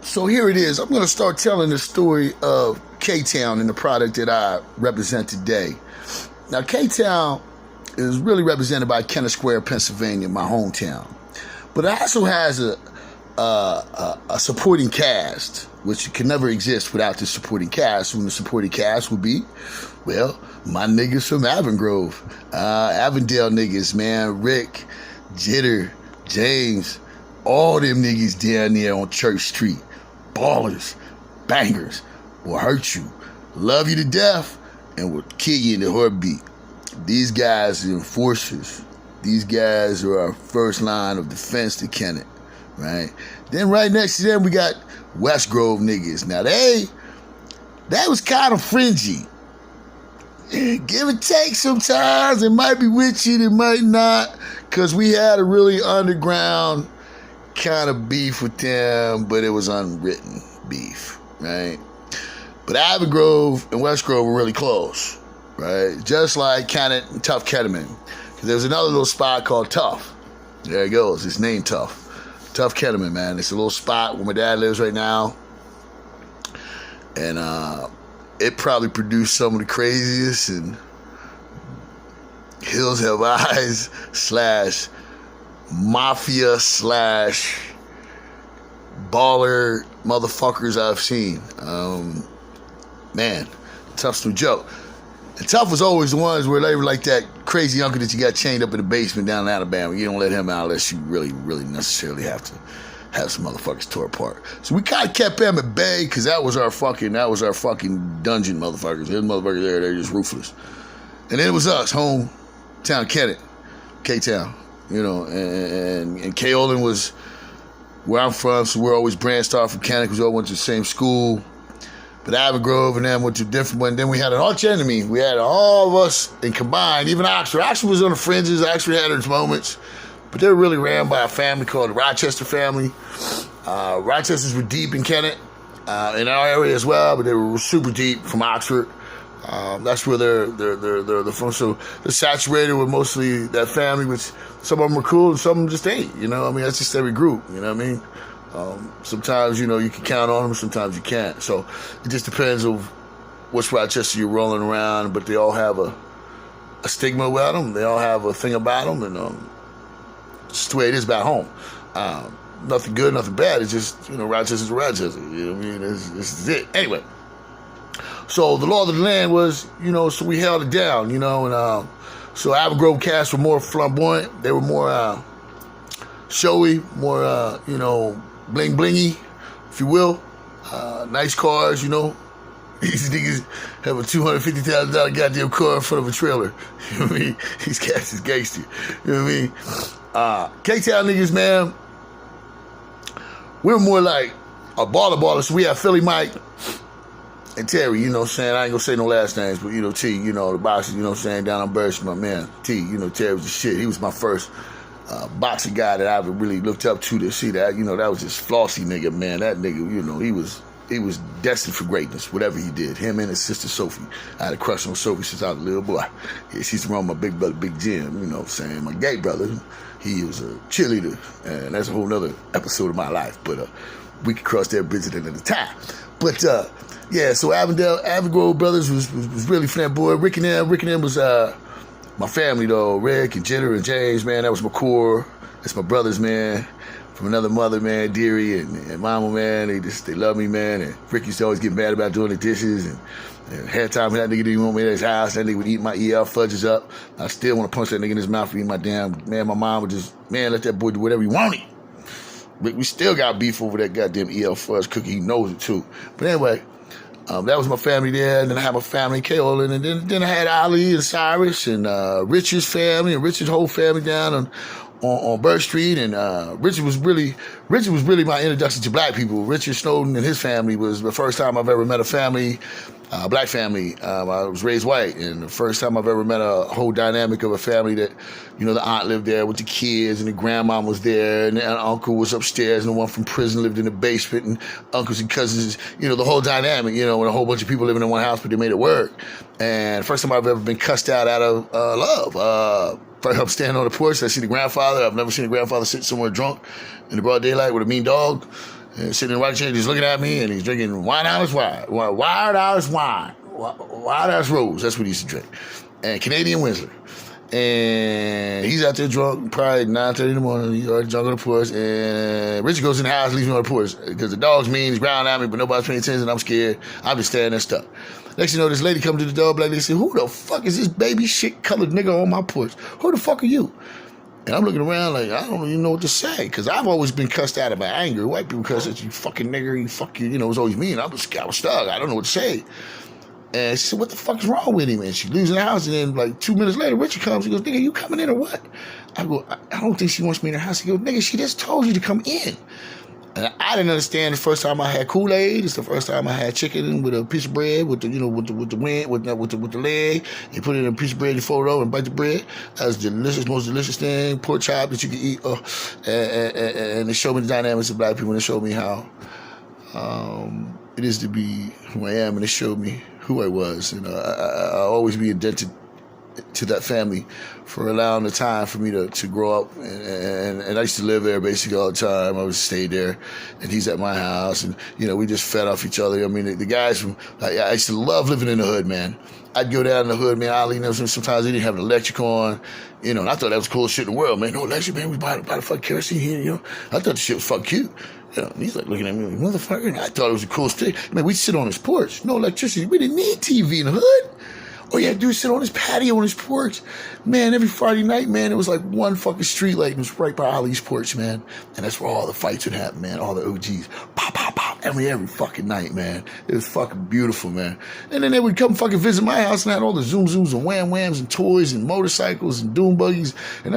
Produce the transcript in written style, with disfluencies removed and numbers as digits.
So here it is. I'm going to start telling the story of K-Town and the product that I represent today. Now, K-Town is really represented by Kennett Square, Pennsylvania, my hometown. But it also has a supporting cast, which can never exist without the supporting cast. And the supporting cast would be, well, my niggas from Avongrove, Avondale niggas, man, Rick, Jitter, James, all them niggas down there on Church Street. Ballers, bangers, will hurt you, love you to death, and will kill you in the heartbeat. These guys are enforcers. These guys are our first line of defense to Kennett, right? Then right next to them, we got West Grove niggas. Now that was kind of fringy. Give and take sometimes. It might be with you, it might not, because we had a really underground kind of beef with them, but it was unwritten beef, right? But Avongrove and West Grove were really close, right? Just like Kennett and Tough Ketterman. There's another little spot called Tough. There it goes. It's named Tough. Tough Ketterman, man. It's a little spot where my dad lives right now. And it probably produced some of the craziest and Hills Have Eyes / mafia / baller motherfuckers I've seen. Man, Tough's no joke. And Tough was always the ones where they were like that crazy uncle that you got chained up in the basement down in Alabama. You don't let him out unless you really, really necessarily have to have some motherfuckers tore apart. So we kind of kept them at bay because that was our fucking dungeon motherfuckers. Those motherfuckers there, they're just ruthless. And then it was us, hometown Kennett, K-Town. You know, and K. Olin was where I'm from, so we're always branched off from Kennett because we all went to the same school. But Avongrove and them went to a different one. Then we had an arch enemy. We had all of us and combined, even Oxford. Oxford was on the fringes. Oxford had its moments. But they were really ran by a family called the Rochester family. Rochesters were deep in Kennett, in our area as well, but they were super deep from Oxford. That's where they're from. So they're saturated with mostly that family, which some of them are cool and some of them just ain't. You know, I mean, that's just every group. You know what I mean? Sometimes, you know, you can count on them, sometimes you can't. So it just depends on which Rochester you're rolling around, but they all have a stigma about them. They all have a thing about them, and it's just the way it is back home. Nothing good, nothing bad. It's just, you know, Rochester's Rochester. You know what I mean? This is it. Anyway. So the law of the land was, you know, so we held it down, you know, and so Avongrove cats were more flamboyant. They were more showy, more, you know, bling blingy, if you will. Nice cars, you know. These niggas have a $250,000 goddamn car in front of a trailer. You know what I mean? These cats is gangster. You know what I mean? K-Town niggas, man, we're more like a baller. So we have Philly Mike and Terry, you know what I'm saying? I ain't gonna say no last names, but, you know, T, you know, the boxer, you know what I'm saying, down on Bird Street, my man. T, you know, Terry was the shit. He was my first boxing guy that I ever really looked up to see that, you know, that was just flossy nigga, man. That nigga, you know, he was destined for greatness, whatever he did. Him and his sister Sophie. I had a crush on Sophie since I was a little boy. Yeah, she's around my big brother, Big Jim, you know what I'm saying? My gay brother, he was a cheerleader, and that's a whole nother episode of my life, but we could cross that bridge at another time. But, yeah, so Avongrove Brothers was really flamboyant. Rick and them was my family, though. Rick and Jitter and James, man, that was my core. That's my brothers, man. From another mother, man, Deary and Mama, man. They love me, man. And Rick used to always get mad about doing the dishes. And had time that nigga didn't even want me at his house. That nigga would eat my EL fudges up. I still want to punch that nigga in his mouth for eating my damn, man, my mom would just, man, let that boy do whatever he wanted. We still got beef over that goddamn EL fudge cookie. He knows it, too. But anyway, that was my family there, and then I had my family in K-Olin, and then I had Ali and Cyrus and Richard's family and Richard's whole family down on Bird Street, and Richard was really my introduction to black people. Richard Snowden and his family was the first time I've ever met a family, black family. I was raised white, and the first time I've ever met a whole dynamic of a family that, you know, the aunt lived there with the kids, and the grandma was there, and the uncle was upstairs, and the one from prison lived in the basement, and uncles and cousins, you know, the whole dynamic, you know, and a whole bunch of people living in one house, but they made it work. And first time I've ever been cussed out of love. I'm standing on the porch, I see the grandfather. I've never seen a grandfather sit somewhere drunk in the broad daylight with a mean dog. And sitting in the white chair, just looking at me, and he's drinking Wild House wine. Wild House wine. Wild House Rose. That's what he used to drink. And Canadian Windsor. And he's out there drunk, probably 9:30 in the morning. He's already drunk on the porch. And Richard goes in the house, leaves me on the porch. Because the dog's mean, he's growling at me, but nobody's paying attention. I'm scared. I'm just standing there stuck. Next thing you know, this lady comes to the door, black lady, says, who the fuck is this baby shit colored nigga on my porch? Who the fuck are you? And I'm looking around like, I don't even know what to say. Because I've always been cussed out of my anger. White people cuss at you fucking nigger, you fuck you. You know, it's always me. And I was stuck. I don't know what to say. And she said, what the fuck is wrong with him? And she leaves the house, and then like 2 minutes later, Richard comes. He goes, nigga, you coming in or what? I go, I don't think she wants me in her house. He goes, nigga, she just told you to come in. And I didn't understand the first time I had Kool-Aid. It's the first time I had chicken with a piece of bread with the, you know, with the leg. You put it in a piece of bread, you fold it over and bite the bread. That was the delicious, most delicious thing. Pork chop that you can eat. And they showed me the dynamics of black people, and they showed me how it is to be who I am, and it showed me who I was. And I'll always be indebted to that family for allowing the time for me to grow up. And I used to live there basically all the time. I would stay there, and he's at my house, and, you know, we just fed off each other. I mean, the guys from, I used to love living in the hood, man. I'd go down in the hood, man. You know, sometimes they didn't have an electric on, you know, and I thought that was the coolest shit in the world, man. No electric, man. We buy the fucking kerosene here, you know. I thought the shit was fucking cute. You know, and he's like looking at me like, motherfucker. And I thought it was the coolest thing. Man, we'd sit on his porch. No electricity. We didn't need TV in the hood. All you had to do is sit on his patio on his porch. Man, every Friday night, man, it was like one fucking street light. It was right by Ali's porch, man. And that's where all the fights would happen, man. All the OGs. Pop, pop, pop. Every fucking night, man. It was fucking beautiful, man. And then they would come fucking visit my house, and I had all the zoom zooms and wham whams and toys and motorcycles and doom buggies. And